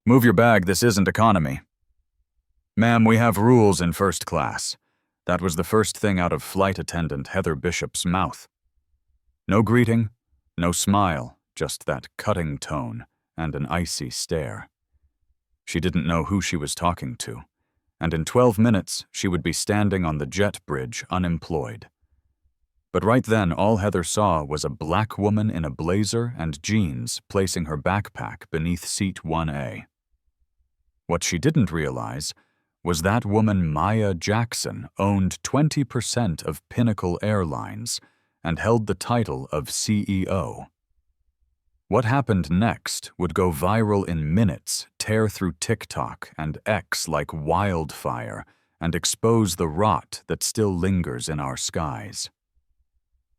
Move your bag, this isn't economy. Ma'am, we have rules in first class. That was the first thing out of flight attendant Heather Bishop's mouth. No greeting, no smile, just that cutting tone and an icy stare. She didn't know who she was talking to, and in 12 minutes she would be standing on the jet bridge unemployed. But right then all Heather saw was a black woman in a blazer and jeans placing her backpack beneath seat 1A. What she didn't realize was that woman Maya Jackson owned 20% of Pinnacle Airlines and held the title of CEO. What happened next would go viral in minutes, tear through TikTok and X like wildfire, and expose the rot that still lingers in our skies.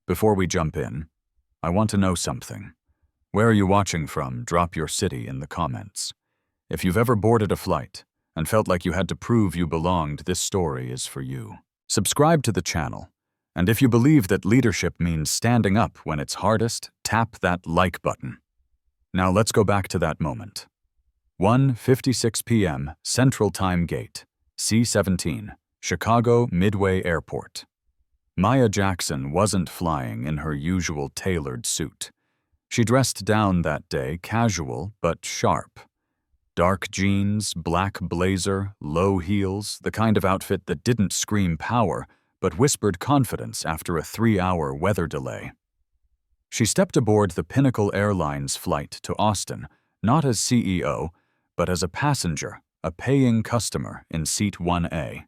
Before we jump in, I want to know something. Where are you watching from? Drop your city in the comments. If you've ever boarded a flight and felt like you had to prove you belonged, this story is for you. Subscribe to the channel, and if you believe that leadership means standing up when it's hardest, tap that like button. Now let's go back to that moment. 1:56 p.m. Central Time Gate, C-17, Chicago Midway Airport. Maya Jackson wasn't flying in her usual tailored suit. She dressed down that day, casual but sharp. Dark jeans, black blazer, low heels, the kind of outfit that didn't scream power, but whispered confidence after a 3-hour weather delay. She stepped aboard the Pinnacle Airlines flight to Austin, not as CEO, but as a passenger, a paying customer in seat 1A.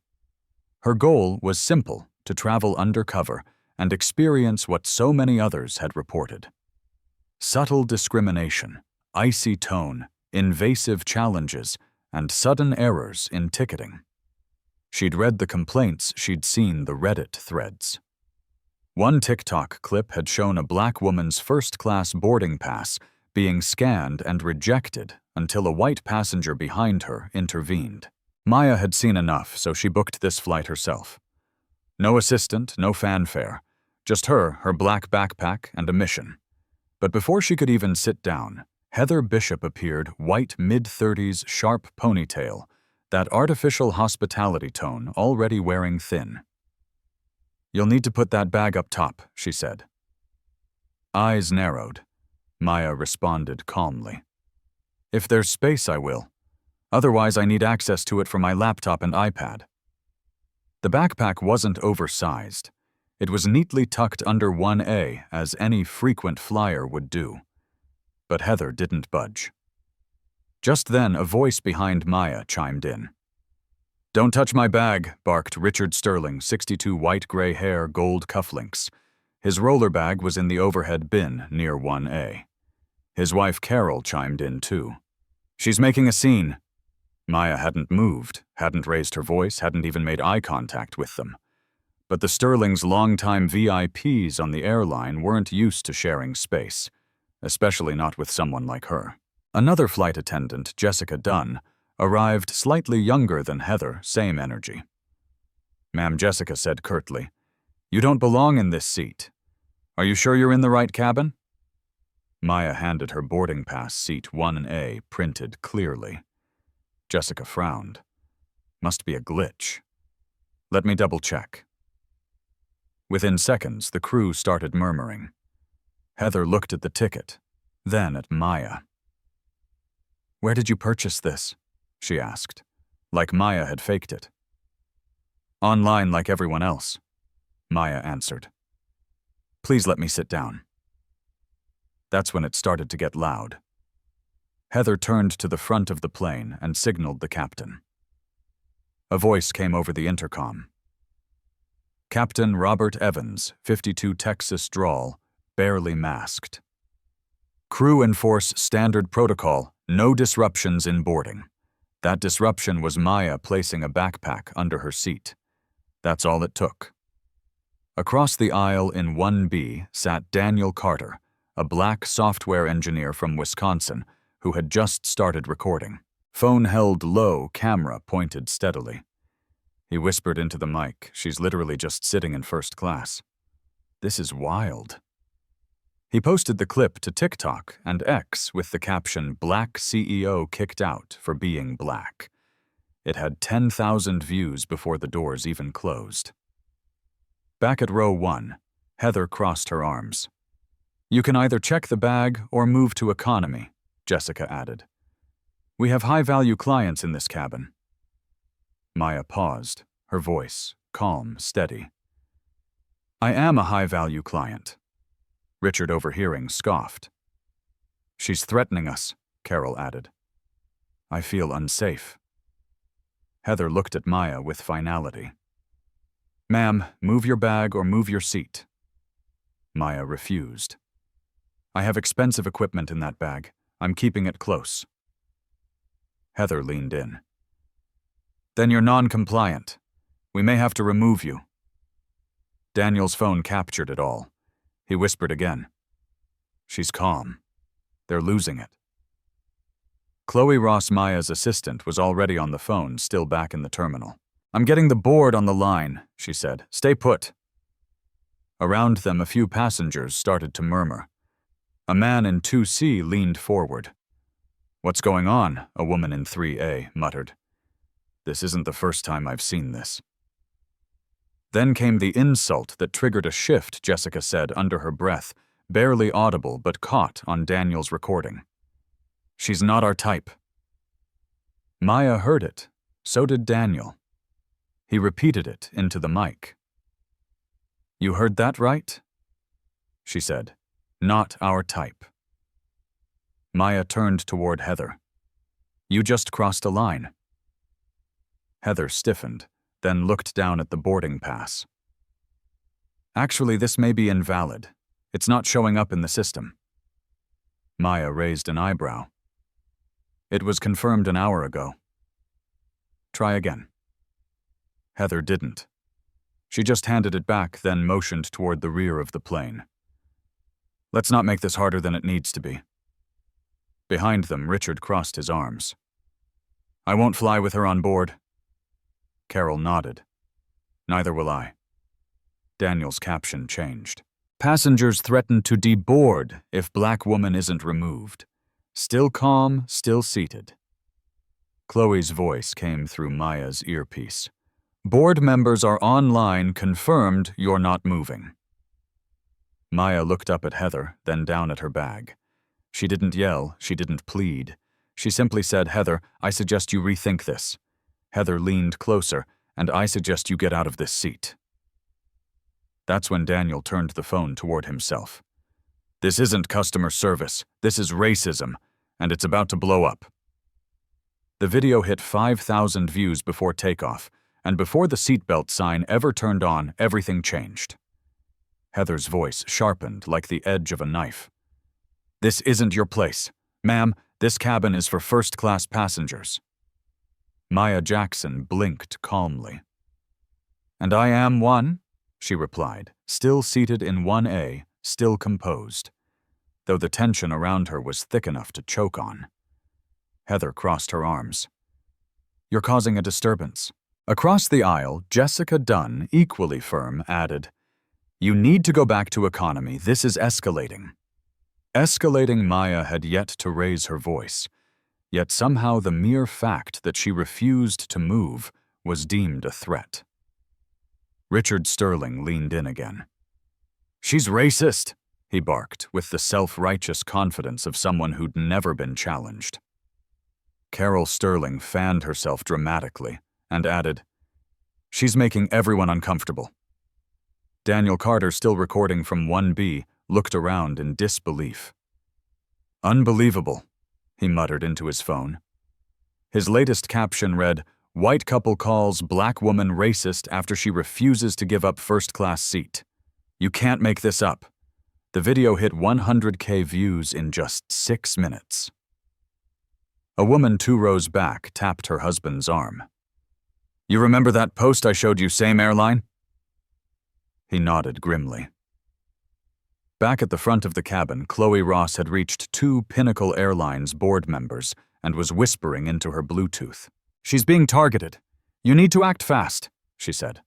Her goal was simple: to travel undercover and experience what so many others had reported. Subtle discrimination, icy tone, invasive challenges, and sudden errors in ticketing. She'd read the complaints, she'd seen the Reddit threads. One TikTok clip had shown a black woman's first-class boarding pass being scanned and rejected until a white passenger behind her intervened. Maya had seen enough, so she booked this flight herself. No assistant, no fanfare, just her black backpack, and a mission. But before she could even sit down, Heather Bishop appeared, white mid-30s sharp ponytail, that artificial hospitality tone already wearing thin. "You'll need to put that bag up top," she said. Eyes narrowed. Maya responded calmly. "If there's space, I will. Otherwise, I need access to it for my laptop and iPad." The backpack wasn't oversized. It was neatly tucked under 1A, as any frequent flyer would do. But Heather didn't budge. Just then, a voice behind Maya chimed in. "Don't touch my bag," barked Richard Sterling, 62, white-gray hair, gold cufflinks. His roller bag was in the overhead bin near 1A. His wife Carol chimed in too. "She's making a scene." Maya hadn't moved, hadn't raised her voice, hadn't even made eye contact with them. But the Sterlings' longtime VIPs on the airline weren't used to sharing space, especially not with someone like her. Another flight attendant, Jessica Dunn, arrived slightly younger than Heather, same energy. "Ma'am," Jessica said curtly, "you don't belong in this seat. Are you sure you're in the right cabin?" Maya handed her boarding pass, seat 1A, printed clearly. Jessica frowned. "Must be a glitch. Let me double-check." Within seconds, the crew started murmuring. Heather looked at the ticket, then at Maya. "Where did you purchase this?" she asked, like Maya had faked it. "Online like everyone else," Maya answered. "Please let me sit down." That's when it started to get loud. Heather turned to the front of the plane and signaled the captain. A voice came over the intercom. "Captain Robert Evans, 52 Texas drawl, barely masked. Crew enforce standard protocol, no disruptions in boarding." That disruption was Maya placing a backpack under her seat. That's all it took. Across the aisle in 1B sat Daniel Carter, a black software engineer from Wisconsin who had just started recording. Phone held low, camera pointed steadily. He whispered into the mic, "She's literally just sitting in first class. This is wild." He posted the clip to TikTok and X with the caption, "Black CEO kicked out for being black." It had 10,000 views before the doors even closed. Back at row 1, Heather crossed her arms. "You can either check the bag or move to economy," Jessica added. "We have high-value clients in this cabin." Maya paused, her voice calm, steady. "I am a high-value client." Richard, overhearing, scoffed. "She's threatening us," Carol added. "I feel unsafe." Heather looked at Maya with finality. "Ma'am, move your bag or move your seat." Maya refused. "I have expensive equipment in that bag. I'm keeping it close." Heather leaned in. "Then you're non-compliant. We may have to remove you." Daniel's phone captured it all. He whispered again. "She's calm. They're losing it." Chloe Ross, Maya's assistant, was already on the phone, still back in the terminal. "I'm getting the board on the line," she said. "Stay put." Around them, a few passengers started to murmur. A man in 2C leaned forward. "What's going on?" a woman in 3A muttered. "This isn't the first time I've seen this." Then came the insult that triggered a shift, Jessica said under her breath, barely audible but caught on Daniel's recording. "She's not our type." Maya heard it. So did Daniel. He repeated it into the mic. "You heard that right?" she said. "Not our type." Maya turned toward Heather. "You just crossed a line." Heather stiffened, then looked down at the boarding pass. "Actually, this may be invalid. It's not showing up in the system." Maya raised an eyebrow. "It was confirmed an hour ago." "Try again." Heather didn't. She just handed it back, then motioned toward the rear of the plane. "Let's not make this harder than it needs to be." Behind them, Richard crossed his arms. "I won't fly with her on board." Carol nodded. "Neither will I." Daniel's caption changed. "Passengers threaten to deboard if black woman isn't removed. Still calm, still seated." Chloe's voice came through Maya's earpiece. "Board members are online, confirmed you're not moving." Maya looked up at Heather, then down at her bag. She didn't yell, she didn't plead. She simply said, "Heather, I suggest you rethink this." Heather leaned closer, "And I suggest you get out of this seat." That's when Daniel turned the phone toward himself. "This isn't customer service, this is racism, and it's about to blow up." The video hit 5,000 views before takeoff, and before the seatbelt sign ever turned on, everything changed. Heather's voice sharpened like the edge of a knife. "This isn't your place. Ma'am, this cabin is for first-class passengers." Maya Jackson blinked calmly. "And I am one," she replied, still seated in 1A, still composed, though the tension around her was thick enough to choke on. Heather crossed her arms. "You're causing a disturbance." Across the aisle, Jessica Dunn, equally firm, added, "You need to go back to economy. This is escalating." Escalating Maya had yet to raise her voice, yet somehow the mere fact that she refused to move was deemed a threat. Richard Sterling leaned in again. "She's racist," he barked, with the self-righteous confidence of someone who'd never been challenged. Carol Sterling fanned herself dramatically and added, "She's making everyone uncomfortable." Daniel Carter, still recording from 1B, looked around in disbelief. "Unbelievable," he muttered into his phone. His latest caption read, "White couple calls black woman racist after she refuses to give up first-class seat. You can't make this up." The video hit 100K views in just 6 minutes. A woman 2 rows back tapped her husband's arm. "You remember that post I showed you, same airline?" He nodded grimly. Back at the front of the cabin, Chloe Ross had reached 2 Pinnacle Airlines board members and was whispering into her Bluetooth. "She's being targeted. You need to act fast," she said.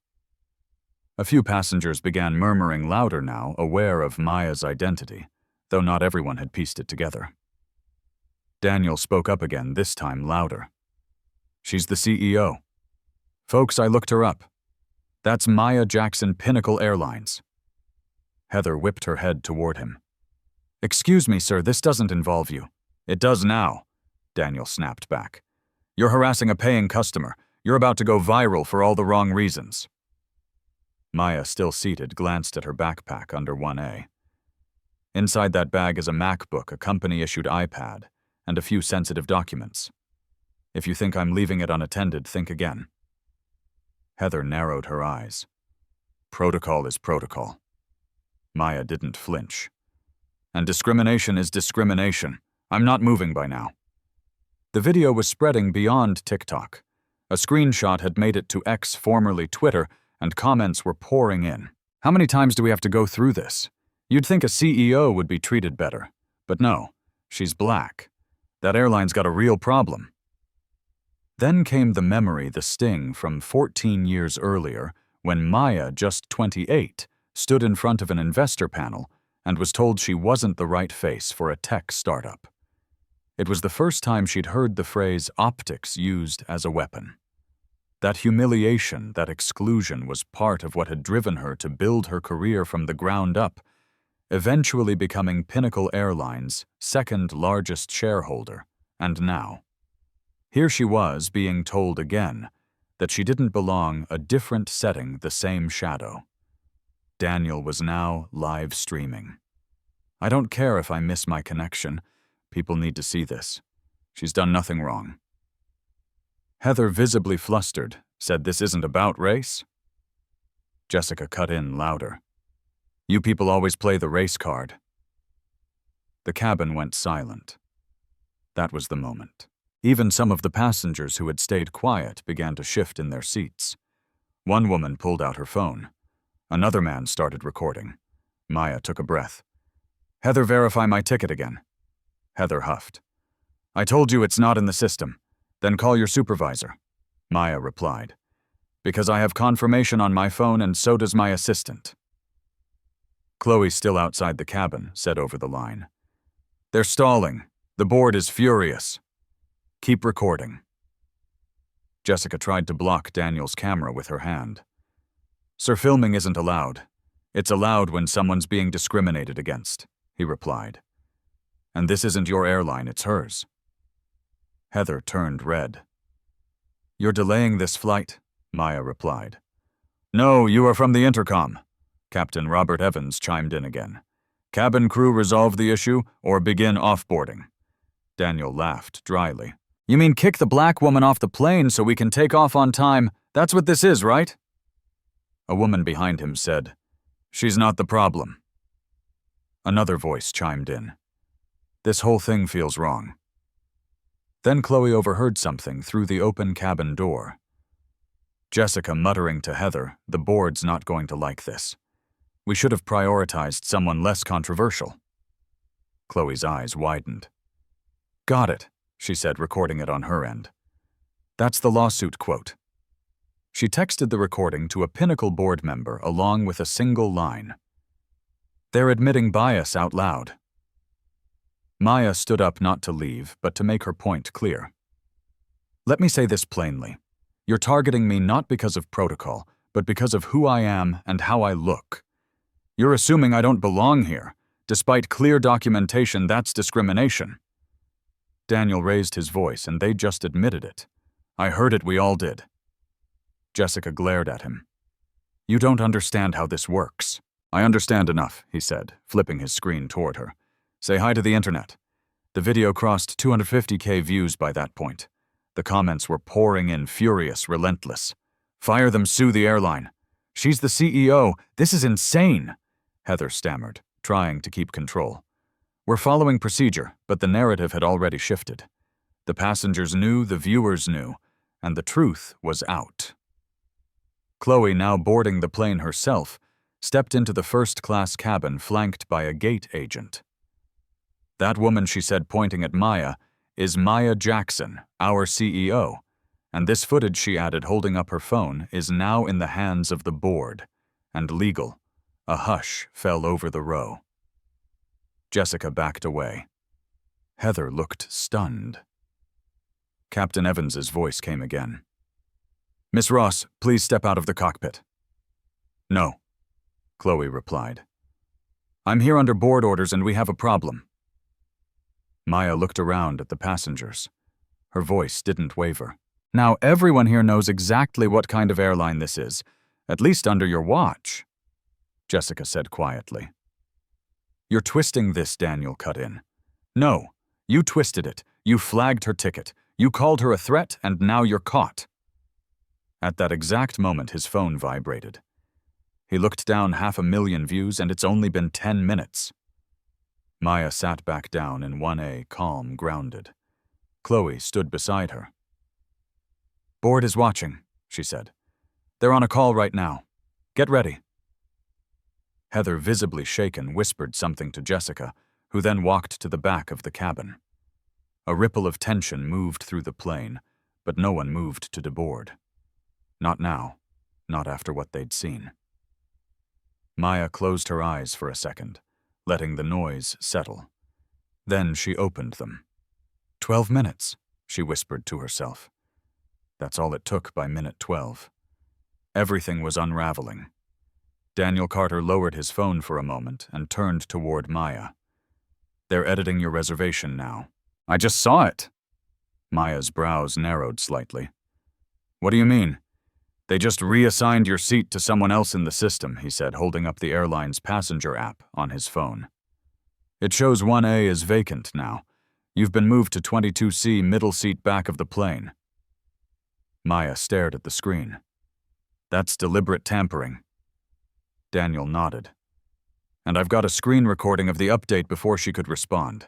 A few passengers began murmuring louder now, aware of Maya's identity, though not everyone had pieced it together. Daniel spoke up again, this time louder. She's the CEO. Folks, I looked her up. That's Maya Jackson, Pinnacle Airlines. Heather whipped her head toward him. Excuse me, sir, this doesn't involve you. It does now, Daniel snapped back. You're harassing a paying customer. You're about to go viral for all the wrong reasons. Maya, still seated, glanced at her backpack under 1A. Inside that bag is a MacBook, a company-issued iPad, and a few sensitive documents. If you think I'm leaving it unattended, think again. Heather narrowed her eyes. Protocol is protocol. Maya didn't flinch. And discrimination is discrimination. I'm not moving by now. The video was spreading beyond TikTok. A screenshot had made it to X, formerly Twitter, and comments were pouring in. How many times do we have to go through this? You'd think a CEO would be treated better. But no, she's black. That airline's got a real problem. Then came the memory, the sting from 14 years earlier, when Maya, just 28, stood in front of an investor panel and was told she wasn't the right face for a tech startup. It was the first time she'd heard the phrase optics used as a weapon. That humiliation, that exclusion was part of what had driven her to build her career from the ground up, eventually becoming Pinnacle Airlines' second largest shareholder, and now, here she was being told again that she didn't belong a different setting, the same shadow. Daniel was now live streaming. I don't care if I miss my connection. People need to see this. She's done nothing wrong. Heather, visibly flustered, said this isn't about race. Jessica cut in louder. You people always play the race card. The cabin went silent. That was the moment. Even some of the passengers who had stayed quiet began to shift in their seats. One woman pulled out her phone. Another man started recording. Maya took a breath. Heather, verify my ticket again. Heather huffed. I told you it's not in the system. Then call your supervisor. Maya replied. Because I have confirmation on my phone and so does my assistant. Chloe, still outside the cabin, said over the line. They're stalling. The board is furious. Keep recording. Jessica tried to block Daniel's camera with her hand. Sir, filming isn't allowed. It's allowed when someone's being discriminated against, he replied. And this isn't your airline, it's hers. Heather turned red. You're delaying this flight, Maya replied. No, you are from the intercom. Captain Robert Evans chimed in again. Cabin crew resolve the issue or begin offboarding. Daniel laughed dryly. You mean kick the black woman off the plane so we can take off on time? That's what this is, right? A woman behind him said, She's not the problem. Another voice chimed in. This whole thing feels wrong. Then Chloe overheard something through the open cabin door. Jessica muttering to Heather, the board's not going to like this. We should have prioritized someone less controversial. Chloe's eyes widened. Got it, she said, recording it on her end. That's the lawsuit quote. She texted the recording to a Pinnacle board member along with a single line. They're admitting bias out loud. Maya stood up not to leave, but to make her point clear. Let me say this plainly. You're targeting me not because of protocol, but because of who I am and how I look. You're assuming I don't belong here. Despite clear documentation, that's discrimination. Daniel raised his voice, and they just admitted it. I heard it, we all did. Jessica glared at him. You don't understand how this works. I understand enough, he said, flipping his screen toward her. Say hi to the internet. The video crossed 250K views by that point. The comments were pouring in, furious, relentless. Fire them, sue the airline. She's the CEO. This is insane, Heather stammered, trying to keep control. We're following procedure, but the narrative had already shifted. The passengers knew, the viewers knew, and the truth was out. Chloe, now boarding the plane herself, stepped into the first-class cabin flanked by a gate agent. That woman, she said, pointing at Maya, is Maya Jackson, our CEO, and this footage, she added, holding up her phone, is now in the hands of the board, and legal. A hush fell over the row. Jessica backed away. Heather looked stunned. Captain Evans's voice came again. "Miss Ross, please step out of the cockpit." "No," Chloe replied. "I'm here under board orders and we have a problem." Maya looked around at the passengers. Her voice didn't waver. "Now everyone here knows exactly what kind of airline this is, at least under your watch," Jessica said quietly. "You're twisting this," Daniel cut in. "No, you twisted it. You flagged her ticket. You called her a threat, and now you're caught." At that exact moment, his phone vibrated. He looked down 500,000 views, and it's only been 10 minutes. Maya sat back down in 1A, calm, grounded. Chloe stood beside her. "Board is watching," she said. "They're on a call right now. Get ready." Heather, visibly shaken, whispered something to Jessica, who then walked to the back of the cabin. A ripple of tension moved through the plane, but no one moved to deboard. Not now, not after what they'd seen. Maya closed her eyes for a second, letting the noise settle. Then she opened them. 12 minutes, she whispered to herself. That's all it took by minute 12. Everything was unraveling. Daniel Carter lowered his phone for a moment and turned toward Maya. "They're editing your reservation now." "I just saw it." Maya's brows narrowed slightly. "What do you mean?" "They just reassigned your seat to someone else in the system," he said, holding up the airline's passenger app on his phone. "It shows 1A is vacant now. You've been moved to 22C, middle seat back of the plane." Maya stared at the screen. "That's deliberate tampering." Daniel nodded. "And I've got a screen recording of the update before she could respond."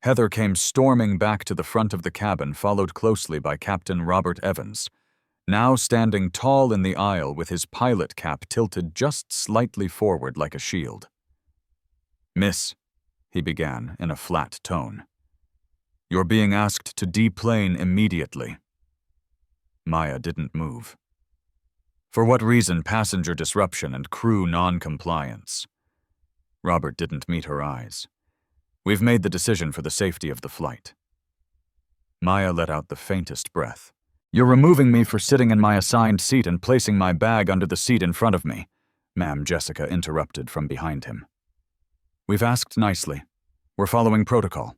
Heather came storming back to the front of the cabin, followed closely by Captain Robert Evans, now standing tall in the aisle with his pilot cap tilted just slightly forward like a shield. "Miss," he began in a flat tone, "you're being asked to deplane immediately." Maya didn't move. "For what reason? Passenger disruption and crew non-compliance." Robert didn't meet her eyes. "We've made the decision for the safety of the flight." Maya let out the faintest breath. "You're removing me for sitting in my assigned seat and placing my bag under the seat in front of me," Ma'am Jessica interrupted from behind him. "We've asked nicely. We're following protocol."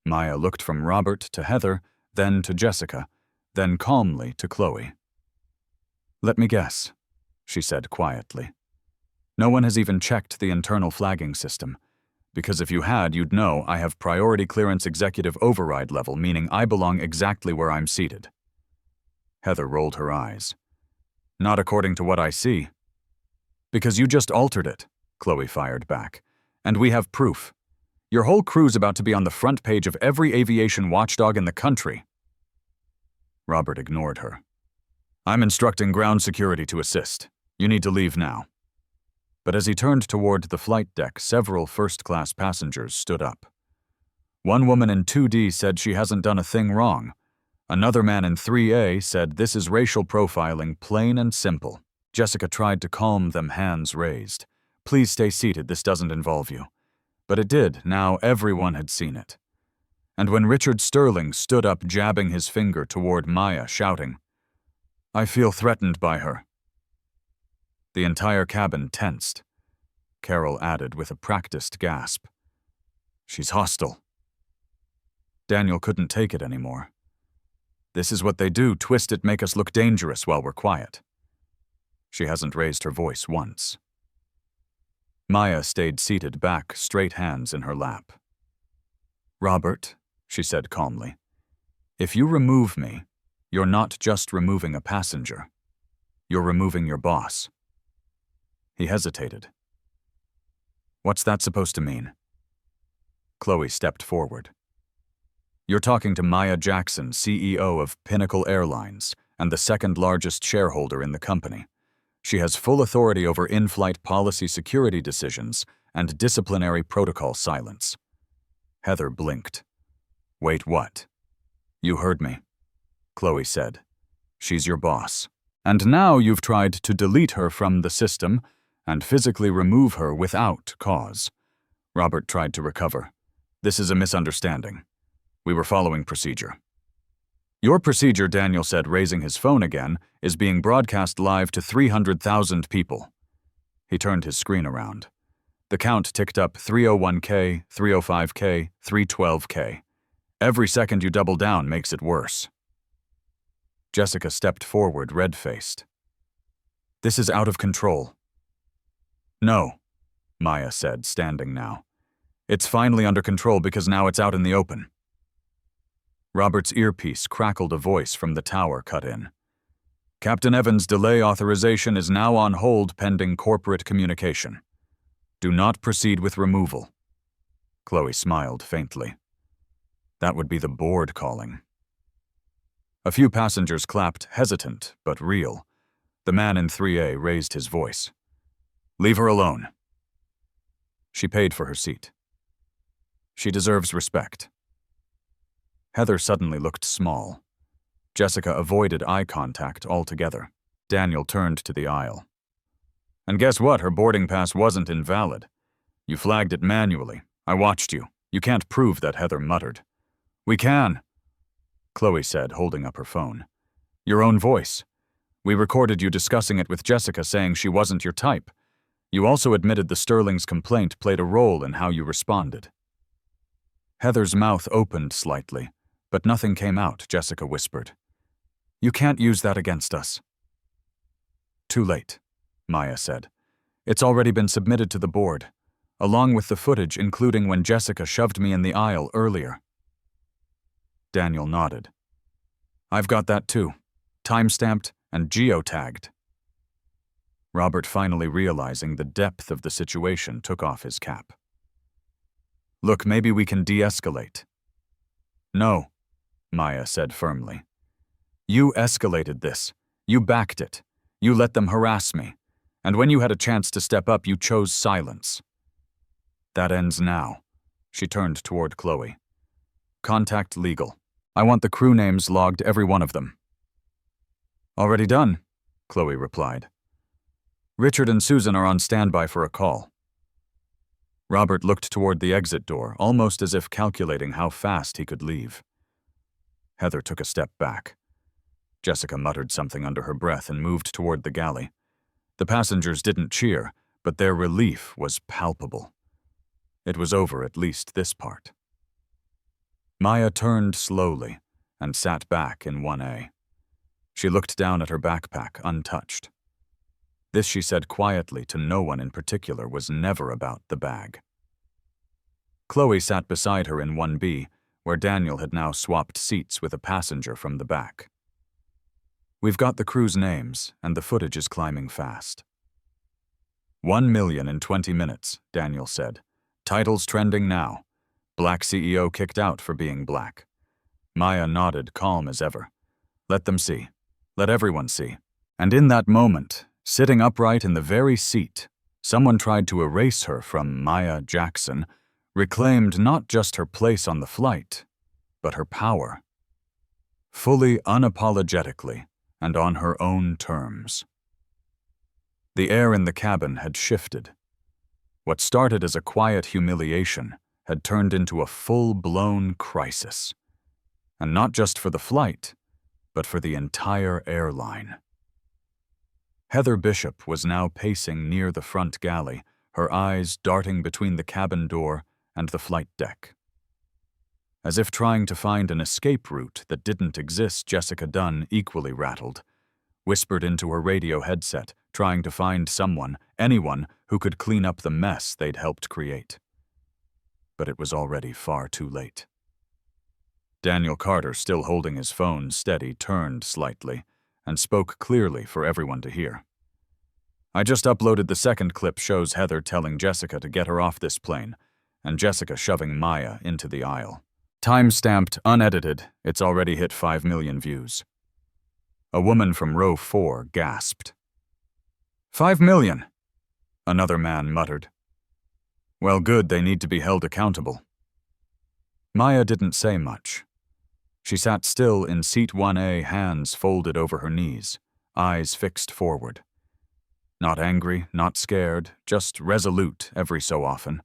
Maya looked from Robert to Heather, then to Jessica, then calmly to Chloe. "Let me guess," she said quietly. "No one has even checked the internal flagging system. Because if you had, you'd know I have priority clearance executive override level, meaning I belong exactly where I'm seated." Heather rolled her eyes. "Not according to what I see." "Because you just altered it," Chloe fired back. "And we have proof. Your whole crew's about to be on the front page of every aviation watchdog in the country." Robert ignored her. "I'm instructing ground security to assist. You need to leave now." But as he turned toward the flight deck, several first-class passengers stood up. One woman in 2D said she hasn't done a thing wrong. Another man in 3A said this is racial profiling, plain and simple. Jessica tried to calm them, hands raised. "Please stay seated, this doesn't involve you." But it did, now everyone had seen it. And when Richard Sterling stood up, jabbing his finger toward Maya, shouting, "I feel threatened by her," the entire cabin tensed. Carol added with a practiced gasp, "She's hostile." Daniel couldn't take it anymore. "This is what they do, twist it, make us look dangerous while we're quiet." She hasn't raised her voice once. Maya stayed seated back, straight hands in her lap. "Robert," she said calmly, "if you remove me, you're not just removing a passenger. You're removing your boss." He hesitated. "What's that supposed to mean?" Chloe stepped forward. "You're talking to Maya Jackson, CEO of Pinnacle Airlines and the second largest shareholder in the company. She has full authority over in-flight policy security decisions and disciplinary protocol silence." Heather blinked. "Wait, what?" "You heard me," Chloe said. "She's your boss. And now you've tried to delete her from the system and physically remove her without cause. Robert tried to recover. This is a misunderstanding. We were following procedure. Your procedure, Daniel said, raising his phone again, is being broadcast live to 300,000 people. He turned his screen around. The count ticked up 301K, 305K, 312K. Every second you double down makes it worse. Jessica stepped forward, red-faced. This is out of control. No, Maya said, standing now. It's finally under control because now it's out in the open. Robert's earpiece crackled. A voice from the tower cut in. Captain Evans' delay authorization is now on hold pending corporate communication. Do not proceed with removal. Chloe smiled faintly. That would be the board calling. A few passengers clapped, hesitant but real. The man in 3A raised his voice. Leave her alone. She paid for her seat. She deserves respect. Heather suddenly looked small. Jessica avoided eye contact altogether. Daniel turned to the aisle. And guess what? Her boarding pass wasn't invalid. You flagged it manually. I watched you. You can't prove that, Heather muttered. We can, Chloe said, holding up her phone. Your own voice. We recorded you discussing it with Jessica, saying she wasn't your type. You also admitted the Sterling's complaint played a role in how you responded. Heather's mouth opened slightly, but nothing came out, Jessica whispered. You can't use that against us. Too late, Maya said. It's already been submitted to the board, along with the footage including when Jessica shoved me in the aisle earlier. Daniel nodded. I've got that too, time-stamped and geotagged. Robert, finally realizing the depth of the situation, took off his cap. Look, maybe we can de-escalate. No, Maya said firmly. You escalated this. You backed it. You let them harass me. And when you had a chance to step up, you chose silence. That ends now. She turned toward Chloe. Contact legal. I want the crew names logged, every one of them. Already done, Chloe replied. Richard and Susan are on standby for a call. Robert looked toward the exit door, almost as if calculating how fast he could leave. Heather took a step back. Jessica muttered something under her breath and moved toward the galley. The passengers didn't cheer, but their relief was palpable. It was over, at least this part. Maya turned slowly and sat back in 1A. She looked down at her backpack, untouched. This, she said quietly to no one in particular, was never about the bag. Chloe sat beside her in 1B, where Daniel had now swapped seats with a passenger from the back. We've got the crew's names, and the footage is climbing fast. 1 million in 20 minutes, Daniel said. Titles trending now. Black CEO kicked out for being black. Maya nodded, calm as ever. Let them see. Let everyone see. And in that moment, sitting upright in the very seat, someone tried to erase her from Maya Jackson, reclaimed not just her place on the flight, but her power. Fully, unapologetically, and on her own terms. The air in the cabin had shifted. What started as a quiet humiliation had turned into a full-blown crisis. And not just for the flight, but for the entire airline. Heather Bishop was now pacing near the front galley, her eyes darting between the cabin door and the flight deck. As if trying to find an escape route that didn't exist, Jessica Dunn, equally rattled, whispered into her radio headset, trying to find someone, anyone, who could clean up the mess they'd helped create. But it was already far too late. Daniel Carter, still holding his phone steady, turned slightly and spoke clearly for everyone to hear. I just uploaded the second clip, shows Heather telling Jessica to get her off this plane, and Jessica shoving Maya into the aisle. Time-stamped, unedited, it's already hit 5 million views. A woman from row 4 gasped. 5 million, another man muttered. Well, good, they need to be held accountable. Maya didn't say much. She sat still in seat 1A, hands folded over her knees, eyes fixed forward. Not angry, not scared, just resolute every so often.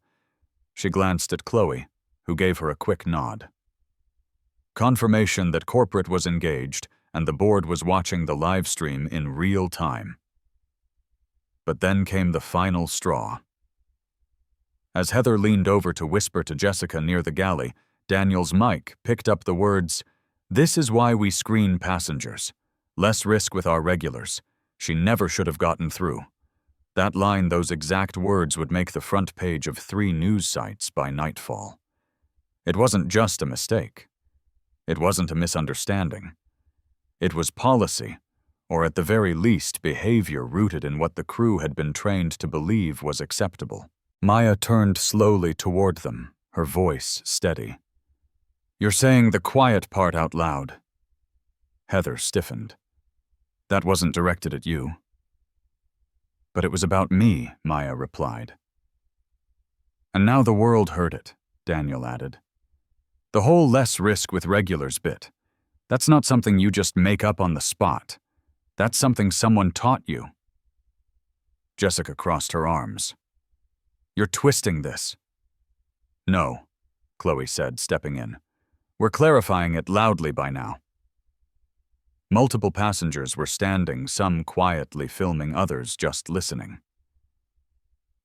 She glanced at Chloe, who gave her a quick nod. Confirmation that corporate was engaged and the board was watching the live stream in real time. But then came the final straw. As Heather leaned over to whisper to Jessica near the galley, Daniel's mic picked up the words, "This is why we screen passengers. Less risk with our regulars. She never should have gotten through." That line, those exact words, would make the front page of 3 news sites by nightfall. It wasn't just a mistake. It wasn't a misunderstanding. It was policy, or at the very least behavior rooted in what the crew had been trained to believe was acceptable. Maya turned slowly toward them, her voice steady. "You're saying the quiet part out loud." Heather stiffened. "That wasn't directed at you." "But it was about me," Maya replied. "And now the world heard it," Daniel added. "The whole less risk with regulars bit. That's not something you just make up on the spot. That's something someone taught you." Jessica crossed her arms. "You're twisting this." "No," Chloe said, stepping in. "We're clarifying it loudly by now." Multiple passengers were standing, some quietly filming, others just listening.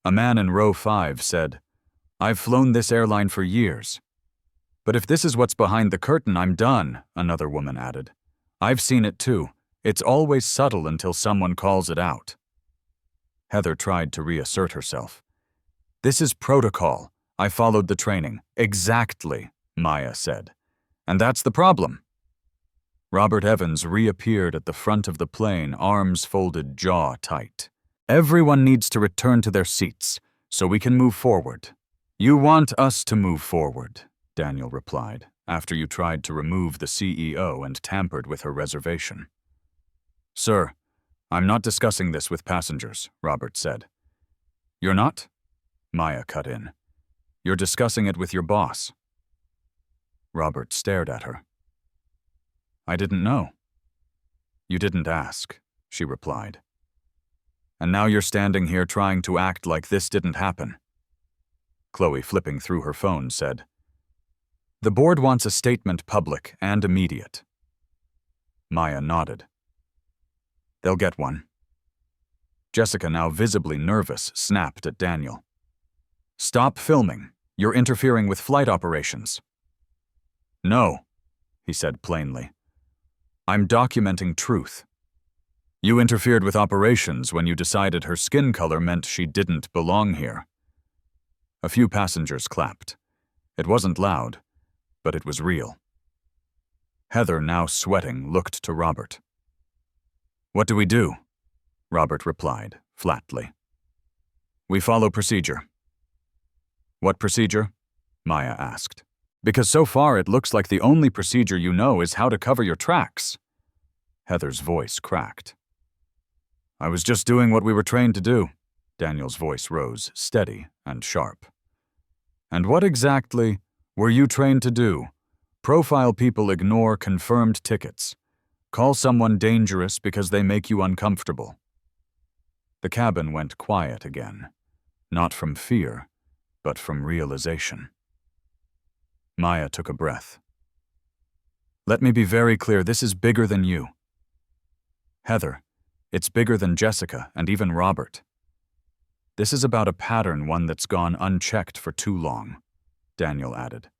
A man in row 5 said, "I've flown this airline for years." "But if this is what's behind the curtain, I'm done," another woman added. "I've seen it too. It's always subtle until someone calls it out." Heather tried to reassert herself. "This is protocol. I followed the training." "Exactly," Maya said. "And that's the problem." Robert Evans reappeared at the front of the plane, arms folded, jaw tight. "Everyone needs to return to their seats, so we can move forward." "You want us to move forward," Daniel replied, "after you tried to remove the CEO and tampered with her reservation." "Sir, I'm not discussing this with passengers," Robert said. "You're not?" Maya cut in. "You're discussing it with your boss." Robert stared at her. "I didn't know." "You didn't ask," she replied. "And now you're standing here trying to act like this didn't happen." Chloe, flipping through her phone, said, "The board wants a statement public and immediate." Maya nodded. "They'll get one." Jessica, now visibly nervous, snapped at Daniel. "Stop filming. You're interfering with flight operations." "No," he said plainly. "I'm documenting truth. You interfered with operations when you decided her skin color meant she didn't belong here." A few passengers clapped. It wasn't loud, but it was real. Heather, now sweating, looked to Robert. "What do we do?" Robert replied, flatly. "We follow procedure." "What procedure?" Maya asked. "Because so far it looks like the only procedure you know is how to cover your tracks." Heather's voice cracked. "I was just doing what we were trained to do." Daniel's voice rose, steady and sharp. "And what exactly were you trained to do? Profile people, ignore confirmed tickets. Call someone dangerous because they make you uncomfortable." The cabin went quiet again, not from fear, but from realization. Maya took a breath. "Let me be very clear, this is bigger than you." "Heather, it's bigger than Jessica and even Robert. This is about a pattern, one that's gone unchecked for too long," Daniel added.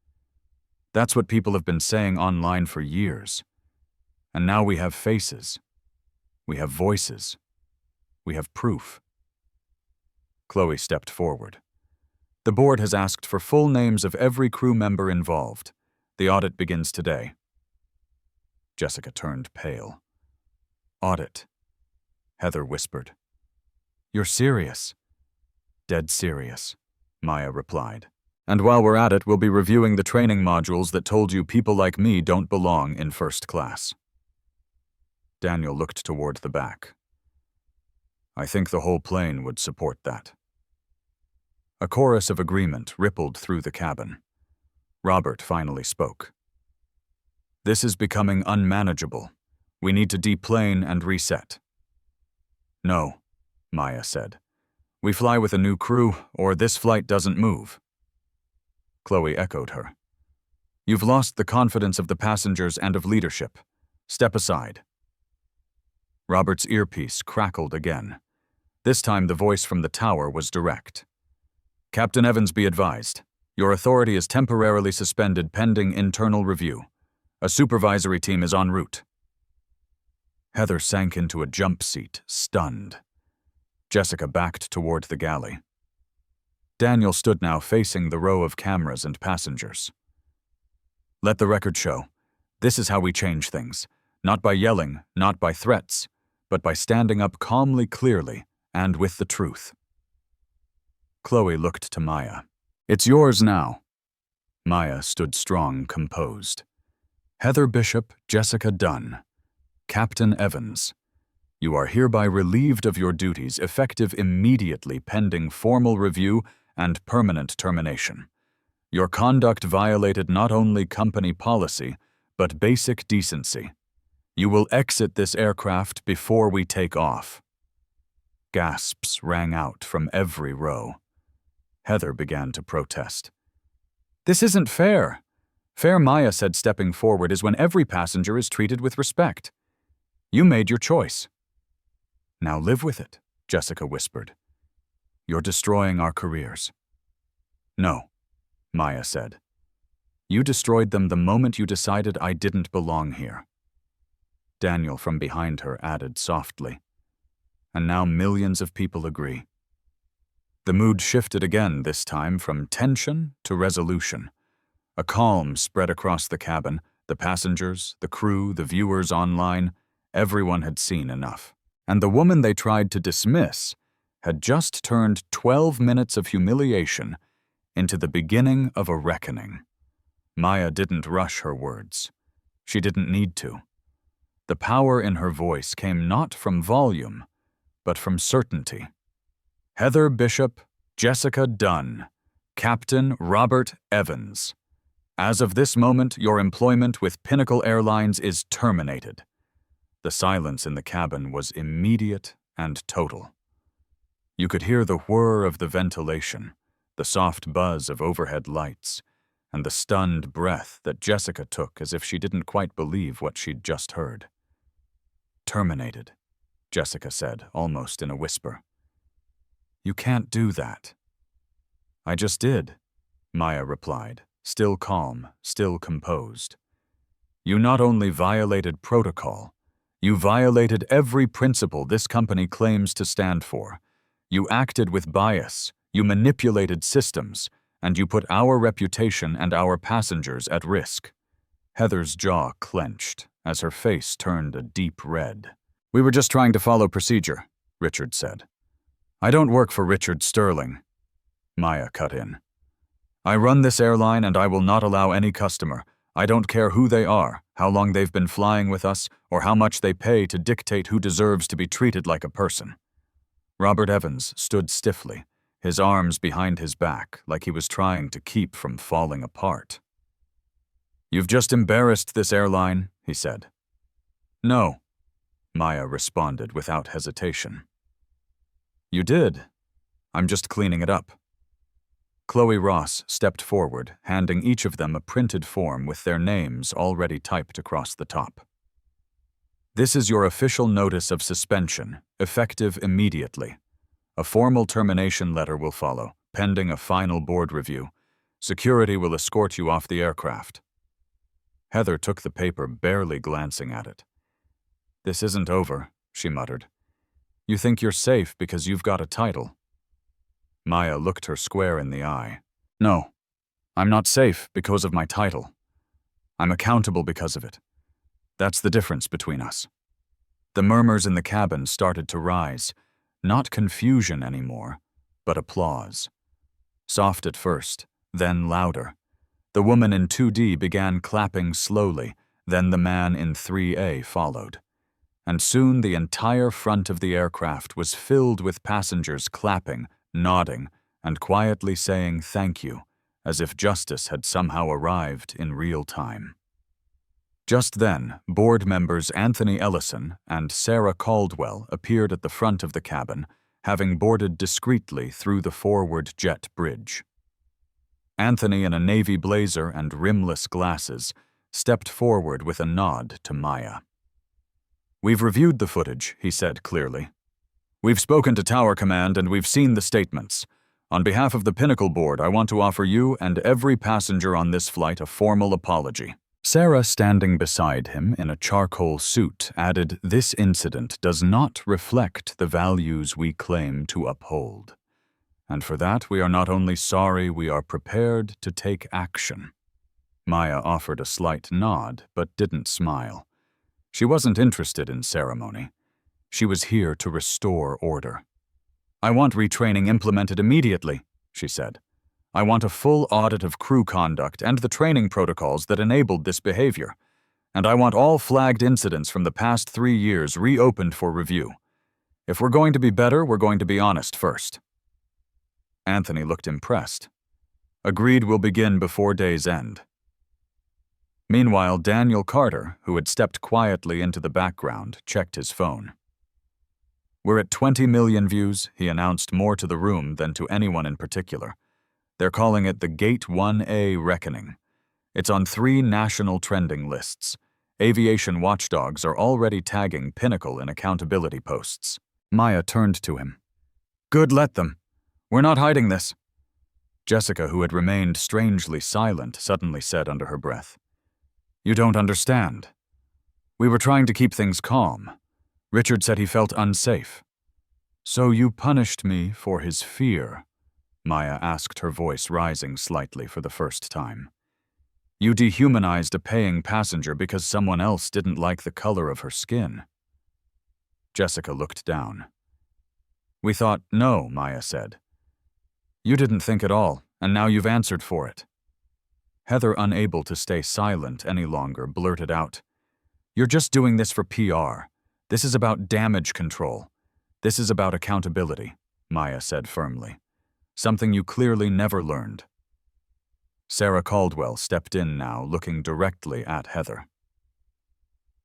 "That's what people have been saying online for years. And now we have faces. We have voices. We have proof." Chloe stepped forward. "The board has asked for full names of every crew member involved. The audit begins today." Jessica turned pale. "Audit," Heather whispered. "You're serious?" "Dead serious," Maya replied. "And while we're at it, we'll be reviewing the training modules that told you people like me don't belong in first class." Daniel looked toward the back. "I think the whole plane would support that." A chorus of agreement rippled through the cabin. Robert finally spoke. "This is becoming unmanageable. We need to deplane and reset." "No," Maya said. "We fly with a new crew, or this flight doesn't move." Chloe echoed her. You've lost the confidence of the passengers and of leadership. Step aside. Robert's earpiece crackled again. This time the voice from the tower was direct. Captain Evans, be advised. Your authority is temporarily suspended pending internal review. A supervisory team is en route. Heather sank into a jump seat, stunned. Jessica backed toward the galley. Daniel stood now facing the row of cameras and passengers. Let the record show. This is how we change things. Not by yelling, not by threats, but by standing up calmly, clearly, and with the truth. Chloe looked to Maya. It's yours now. Maya stood strong, composed. Heather Bishop, Jessica Dunn. Captain Evans. You are hereby relieved of your duties, effective immediately pending formal review and permanent termination. Your conduct violated not only company policy, but basic decency. You will exit this aircraft before we take off. Gasps rang out from every row. Heather began to protest. This isn't fair. Fair, Maya said, stepping forward, is when every passenger is treated with respect. You made your choice. Now live with it, Jessica whispered. You're destroying our careers. No, Maya said. You destroyed them the moment you decided I didn't belong here. Daniel from behind her added softly. And now millions of people agree. The mood shifted again, this time from tension to resolution. A calm spread across the cabin, the passengers, the crew, the viewers online. Everyone had seen enough. And the woman they tried to dismiss had just turned 12 minutes of humiliation into the beginning of a reckoning. Maya didn't rush her words. She didn't need to. The power in her voice came not from volume, but from certainty. Heather Bishop, Jessica Dunn, Captain Robert Evans. As of this moment, your employment with Pinnacle Airlines is terminated. The silence in the cabin was immediate and total. You could hear the whir of the ventilation, the soft buzz of overhead lights, and the stunned breath that Jessica took as if she didn't quite believe what she'd just heard. Terminated, Jessica said, almost in a whisper. You can't do that. I just did, Maya replied, still calm, still composed. You not only violated protocol, you violated every principle this company claims to stand for. You acted with bias, you manipulated systems, and you put our reputation and our passengers at risk. Heather's jaw clenched as her face turned a deep red. We were just trying to follow procedure, Richard said. I don't work for Richard Sterling. Maya cut in. I run this airline and I will not allow any customer, I don't care who they are, how long they've been flying with us, or how much they pay to dictate who deserves to be treated like a person. Robert Evans stood stiffly, his arms behind his back, like he was trying to keep from falling apart. You've just embarrassed this airline, he said. No, Maya responded without hesitation. You did. I'm just cleaning it up. Chloe Ross stepped forward, handing each of them a printed form with their names already typed across the top. This is your official notice of suspension, effective immediately. A formal termination letter will follow, pending a final board review. Security will escort you off the aircraft. Heather took the paper, barely glancing at it. This isn't over, she muttered. You think you're safe because you've got a title. Maya looked her square in the eye. No, I'm not safe because of my title. I'm accountable because of it. That's the difference between us. The murmurs in the cabin started to rise, not confusion anymore, but applause. Soft at first, then louder. The woman in 2D began clapping slowly, then the man in 3A followed. And soon the entire front of the aircraft was filled with passengers clapping, nodding, and quietly saying thank you, as if justice had somehow arrived in real time. Just then, board members Anthony Ellison and Sarah Caldwell appeared at the front of the cabin, having boarded discreetly through the forward jet bridge. Anthony, in a navy blazer and rimless glasses, stepped forward with a nod to Maya. "We've reviewed the footage," he said clearly. "We've spoken to Tower Command and we've seen the statements. On behalf of the Pinnacle Board, I want to offer you and every passenger on this flight a formal apology." Sarah, standing beside him in a charcoal suit, added, "This incident does not reflect the values we claim to uphold. And for that, we are not only sorry, we are prepared to take action." Maya offered a slight nod, but didn't smile. She wasn't interested in ceremony. She was here to restore order. "I want retraining implemented immediately," she said. "I want a full audit of crew conduct and the training protocols that enabled this behavior. And I want all flagged incidents from the past 3 years reopened for review. If we're going to be better, we're going to be honest first." Anthony looked impressed. "Agreed, we'll begin before day's end." Meanwhile, Daniel Carter, who had stepped quietly into the background, checked his phone. "We're at 20 million views," he announced, more to the room than to anyone in particular. "They're calling it the Gate 1A Reckoning. It's on 3 national trending lists. Aviation watchdogs are already tagging Pinnacle in accountability posts." Maya turned to him. "Good, let them. We're not hiding this." Jessica, who had remained strangely silent, suddenly said under her breath, "You don't understand. We were trying to keep things calm. Richard said he felt unsafe." "So you punished me for his fear?" Maya asked, her voice rising slightly for the first time. "You dehumanized a paying passenger because someone else didn't like the color of her skin." Jessica looked down. "We thought, no," Maya said. "You didn't think at all, and now you've answered for it." Heather, unable to stay silent any longer, blurted out, "You're just doing this for PR. This is about damage control. This is about accountability," Maya said firmly. "Something you clearly never learned." Sarah Caldwell stepped in now, looking directly at Heather.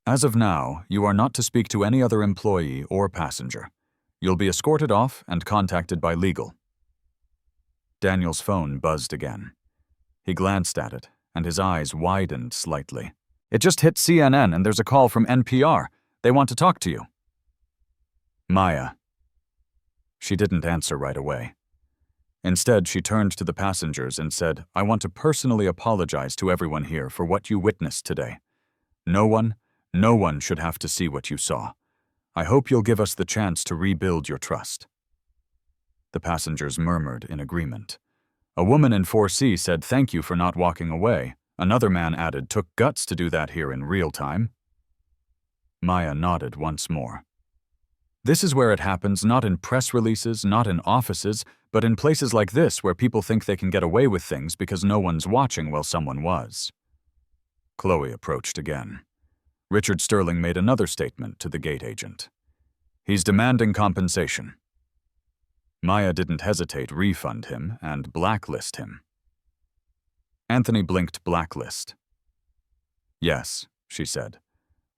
"As of now, you are not to speak to any other employee or passenger. You'll be escorted off and contacted by legal." Daniel's phone buzzed again. He glanced at it, and his eyes widened slightly. "It just hit CNN, and there's a call from NPR. They want to talk to you." "Maya." She didn't answer right away. Instead, she turned to the passengers and said, "I want to personally apologize to everyone here for what you witnessed today. No one should have to see what you saw. I hope you'll give us the chance to rebuild your trust." The passengers murmured in agreement. A woman in 4C said, "Thank you for not walking away." Another man added, "Took guts to do that here in real time." Maya nodded once more. "This is where it happens, not in press releases, not in offices, but in places like this where people think they can get away with things because no one's watching while someone was." Chloe approached again. Richard Sterling made another statement to the gate agent. "He's demanding compensation." Maya didn't hesitate, refund him and blacklist him. Anthony blinked blacklist. "Yes," she said.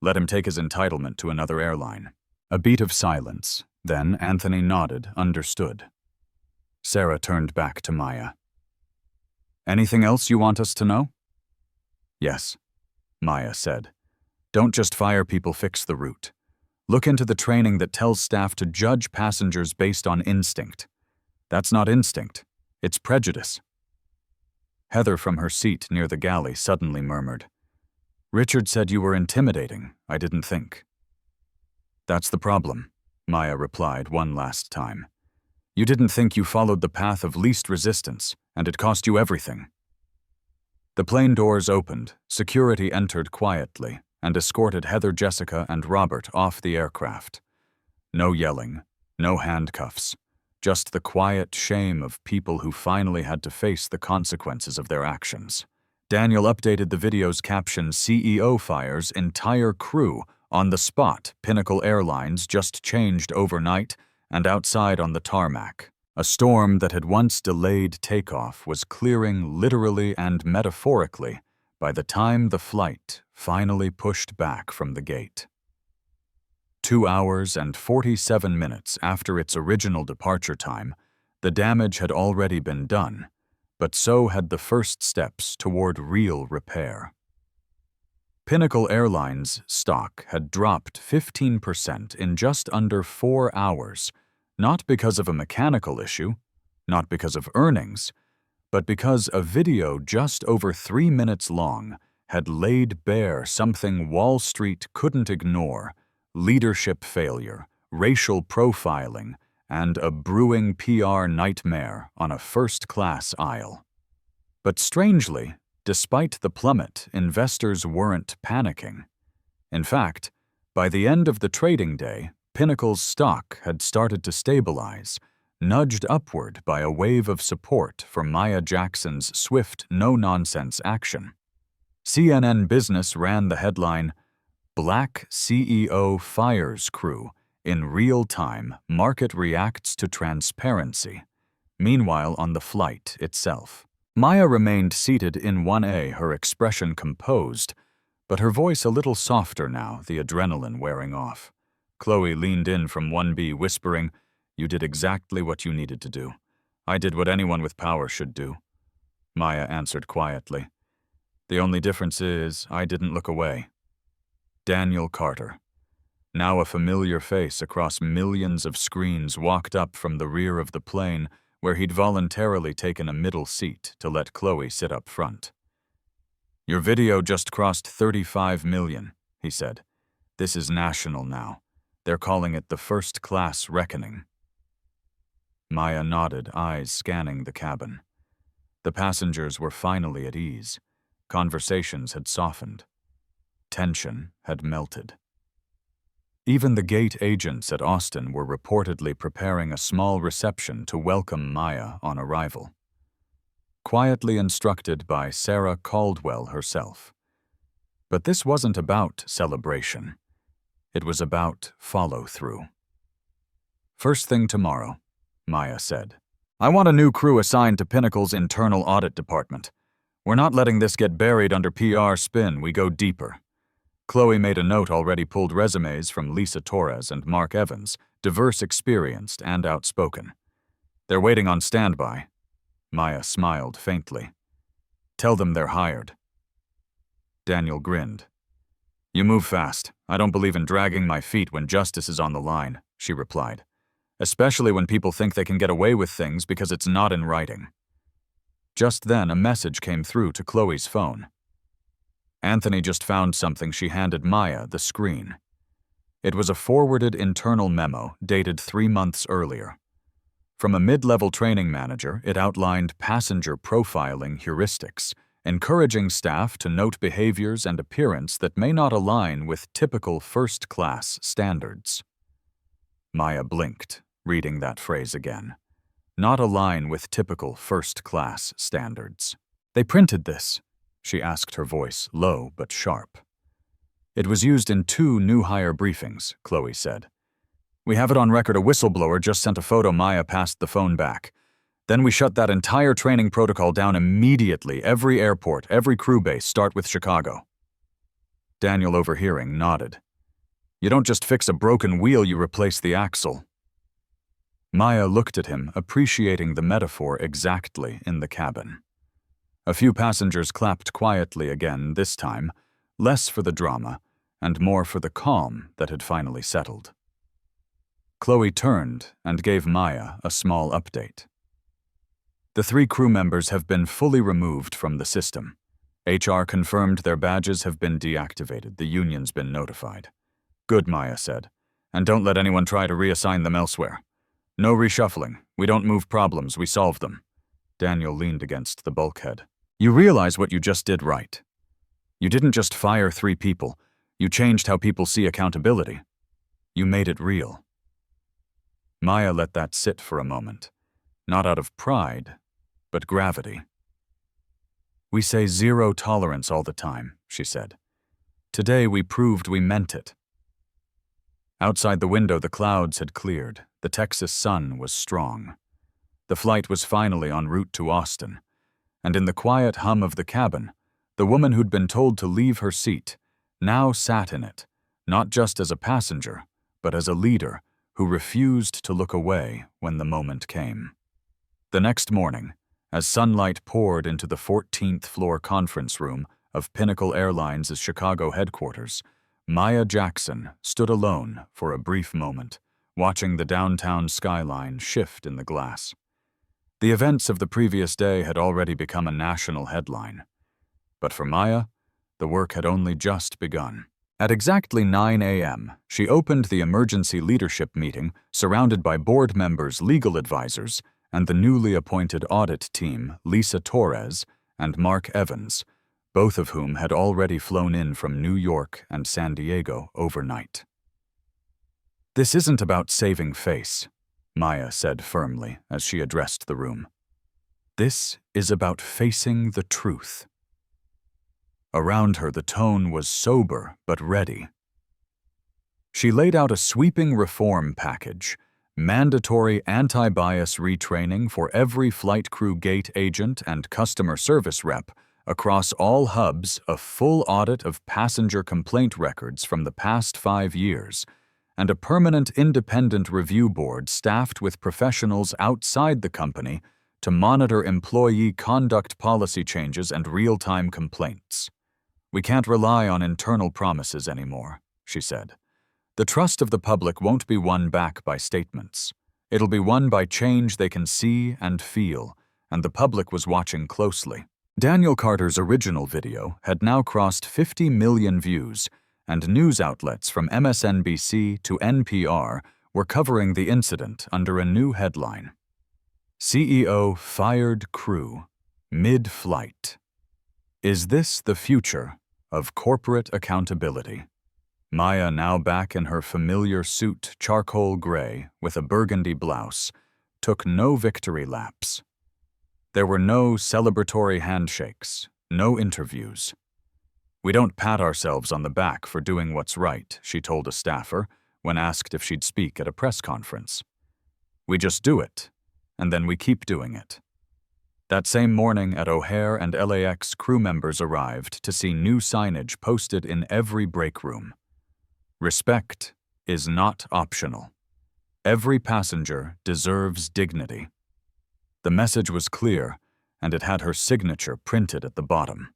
"Let him take his entitlement to another airline." A beat of silence. Then Anthony nodded, understood. Sarah turned back to Maya. "Anything else you want us to know?" "Yes," Maya said. "Don't just fire people, fix the route. Look into the training that tells staff to judge passengers based on instinct. That's not instinct. It's prejudice." Heather, from her seat near the galley, suddenly murmured, "Richard said you were intimidating. I didn't think." "That's the problem," Maya replied one last time. "You didn't think you followed the path of least resistance, and it cost you everything." The plane doors opened, security entered quietly, and escorted Heather, Jessica, and Robert off the aircraft. No yelling, no handcuffs, just the quiet shame of people who finally had to face the consequences of their actions. Daniel updated the video's caption, "CEO fires entire crew on the spot. Pinnacle Airlines just changed overnight and outside on the tarmac." A storm that had once delayed takeoff was clearing literally and metaphorically by the time the flight finally pushed back from the gate. 2 hours and 47 minutes after its original departure time, the damage had already been done, but so had the first steps toward real repair. Pinnacle Airlines' stock had dropped 15% in just under 4 hours, not because of a mechanical issue, not because of earnings, but because a video just over 3 minutes long had laid bare something Wall Street couldn't ignore: leadership failure, racial profiling, and a brewing PR nightmare on a first-class aisle. But strangely, despite the plummet, investors weren't panicking. In fact, by the end of the trading day, Pinnacle's stock had started to stabilize, nudged upward by a wave of support for Maya Jackson's swift, no-nonsense action. CNN Business ran the headline, "Black CEO Fires Crew. In real time, market reacts to transparency." Meanwhile, on the flight itself, Maya remained seated in 1A, her expression composed, but her voice a little softer now, the adrenaline wearing off. Chloe leaned in from 1B, whispering, "You did exactly what you needed to do. I did what anyone with power should do." Maya answered quietly. "The only difference is I didn't look away." Daniel Carter, now a familiar face across millions of screens, walked up from the rear of the plane where he'd voluntarily taken a middle seat to let Chloe sit up front. "Your video just crossed 35 million, he said. "This is national now. They're calling it the first-class reckoning." Maya nodded, eyes scanning the cabin. The passengers were finally at ease. Conversations had softened. Tension had melted. Even the gate agents at Austin were reportedly preparing a small reception to welcome Maya on arrival. Quietly instructed by Sarah Caldwell herself. But this wasn't about celebration. It was about follow-through. "First thing tomorrow," Maya said. "I want a new crew assigned to Pinnacle's internal audit department. We're not letting this get buried under PR spin, we go deeper." Chloe made a note, already pulled resumes from Lisa Torres and Mark Evans, diverse, experienced, and outspoken. "They're waiting on standby." Maya smiled faintly. "Tell them they're hired." Daniel grinned. "You move fast. I don't believe in dragging my feet when justice is on the line," she replied. "Especially when people think they can get away with things because it's not in writing." Just then, a message came through to Chloe's phone. Anthony just found something. She handed Maya the screen. It was a forwarded internal memo dated 3 months earlier. From a mid-level training manager, it outlined passenger profiling heuristics, encouraging staff to note behaviors and appearance that may not align with typical first-class standards. Maya blinked, reading that phrase again. Not align with typical first-class standards. "They printed this?" she asked, her voice low but sharp. "It was used in 2 new hire briefings," Chloe said. "We have it on record a whistleblower just sent a photo." Maya passed the phone back. "Then we shut that entire training protocol down immediately. Every airport, every crew base, start with Chicago." Daniel, overhearing, nodded. "You don't just fix a broken wheel, you replace the axle." Maya looked at him, appreciating the metaphor exactly in the cabin. A few passengers clapped quietly again, this time, less for the drama and more for the calm that had finally settled. Chloe turned and gave Maya a small update. "The 3 crew members have been fully removed from the system. HR confirmed their badges have been deactivated. The union's been notified." "Good," Maya said. "And don't let anyone try to reassign them elsewhere. No reshuffling. We don't move problems, we solve them." Daniel leaned against the bulkhead. "You realize what you just did, right? You didn't just fire 3 people. You changed how people see accountability. You made it real." Maya let that sit for a moment, not out of pride, but gravity. "We say 0 tolerance all the time," she said. "Today we proved we meant it." Outside the window, the clouds had cleared. The Texas sun was strong. The flight was finally en route to Austin, and in the quiet hum of the cabin, the woman who'd been told to leave her seat now sat in it, not just as a passenger, but as a leader who refused to look away when the moment came. The next morning, As sunlight poured into the 14th floor conference room of Pinnacle Airlines' Chicago headquarters, Maya Jackson stood alone for a brief moment, watching the downtown skyline shift in the glass. The events of the previous day had already become a national headline. But for Maya, the work had only just begun. At exactly 9 a.m., she opened the emergency leadership meeting surrounded by board members, legal advisors, and the newly appointed audit team, Lisa Torres and Mark Evans, both of whom had already flown in from New York and San Diego overnight. "This isn't about saving face," Maya said firmly as she addressed the room. "This is about facing the truth." Around her, the tone was sober but ready. She laid out a sweeping reform package, mandatory anti-bias retraining for every flight crew gate agent and customer service rep across all hubs, a full audit of passenger complaint records from the past 5 years, and a permanent independent review board staffed with professionals outside the company to monitor employee conduct policy changes and real-time complaints. "We can't rely on internal promises anymore," she said. "The trust of the public won't be won back by statements. It'll be won by change they can see and feel, and the public was watching closely." Daniel Carter's original video had now crossed 50 million views, and news outlets from MSNBC to NPR were covering the incident under a new headline: "CEO fired crew mid-flight. Is this the future of corporate accountability?" Maya, now back in her familiar suit, charcoal gray with a burgundy blouse, took no victory laps. There were no celebratory handshakes, no interviews. "We don't pat ourselves on the back for doing what's right," she told a staffer when asked if she'd speak at a press conference. "We just do it, and then we keep doing it." That same morning at O'Hare and LAX, crew members arrived to see new signage posted in every break room. "Respect is not optional. Every passenger deserves dignity." The message was clear, and it had her signature printed at the bottom.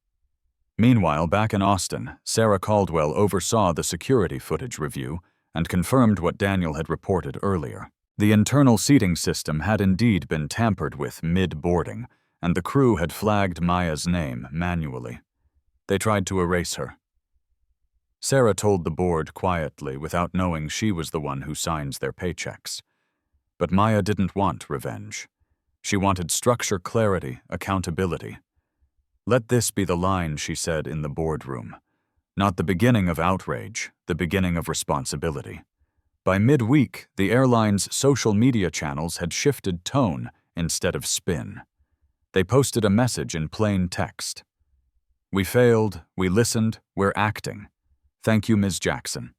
Meanwhile, back in Austin, Sarah Caldwell oversaw the security footage review and confirmed what Daniel had reported earlier. The internal seating system had indeed been tampered with mid-boarding, and the crew had flagged Maya's name manually. They tried to erase her. Sarah told the board quietly, without knowing she was the one who signs their paychecks. But Maya didn't want revenge. She wanted structure, clarity, accountability. "Let this be the line," she said in the boardroom. "Not the beginning of outrage, the beginning of responsibility." By midweek, the airline's social media channels had shifted tone instead of spin. They posted a message in plain text. "We failed, we listened, we're acting. Thank you, Ms. Jackson.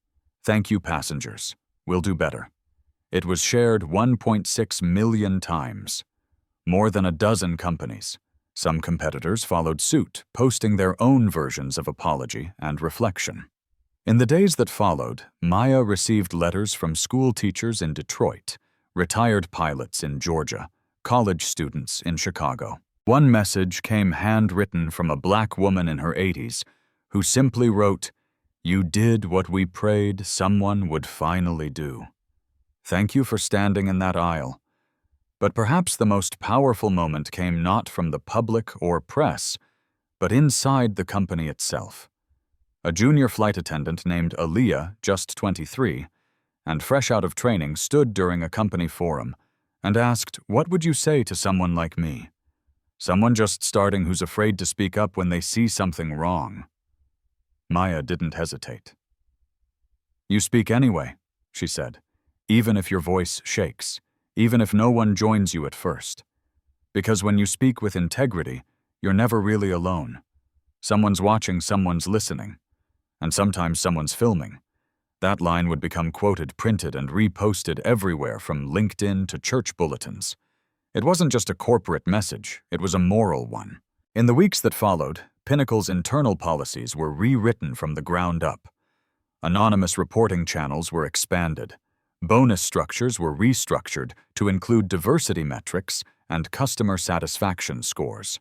Thank you, passengers. We'll do better." It was shared 1.6 million times. More than a dozen companies. Some competitors followed suit, posting their own versions of apology and reflection. In the days that followed, Maya received letters from school teachers in Detroit, retired pilots in Georgia, college students in Chicago. One message came handwritten from a black woman in her 80s who simply wrote, "You did what we prayed someone would finally do. Thank you for standing in that aisle." But perhaps the most powerful moment came not from the public or press, but inside the company itself. A junior flight attendant named Aaliyah, just 23, and fresh out of training, stood during a company forum and asked, "What would you say to someone like me? Someone just starting who's afraid to speak up when they see something wrong?" Maya didn't hesitate. "You speak anyway," she said, "even if your voice shakes. Even if no one joins you at first. Because when you speak with integrity, you're never really alone. Someone's watching, someone's listening, and sometimes someone's filming." That line would become quoted, printed, and reposted everywhere from LinkedIn to church bulletins. It wasn't just a corporate message, it was a moral one. In the weeks that followed, Pinnacle's internal policies were rewritten from the ground up. Anonymous reporting channels were expanded. Bonus structures were restructured to include diversity metrics and customer satisfaction scores.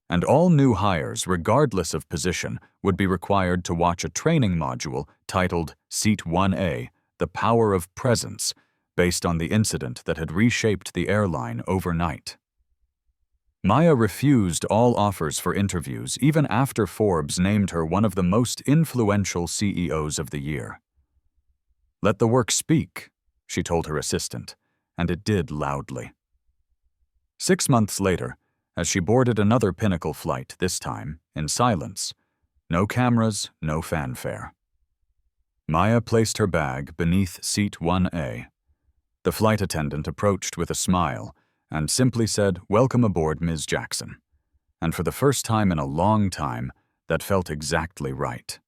And all new hires, regardless of position, would be required to watch a training module titled Seat 1A, The Power of Presence, based on the incident that had reshaped the airline overnight. Maya refused all offers for interviews even after Forbes named her one of the most influential CEOs of the year. "Let the work speak," she told her assistant, and it did loudly. 6 months later, as she boarded another Pinnacle flight, this time in silence, no cameras, no fanfare, Maya placed her bag beneath Seat 1A. The flight attendant approached with a smile and simply said, "Welcome aboard, Ms. Jackson." And for the first time in a long time, that felt exactly right.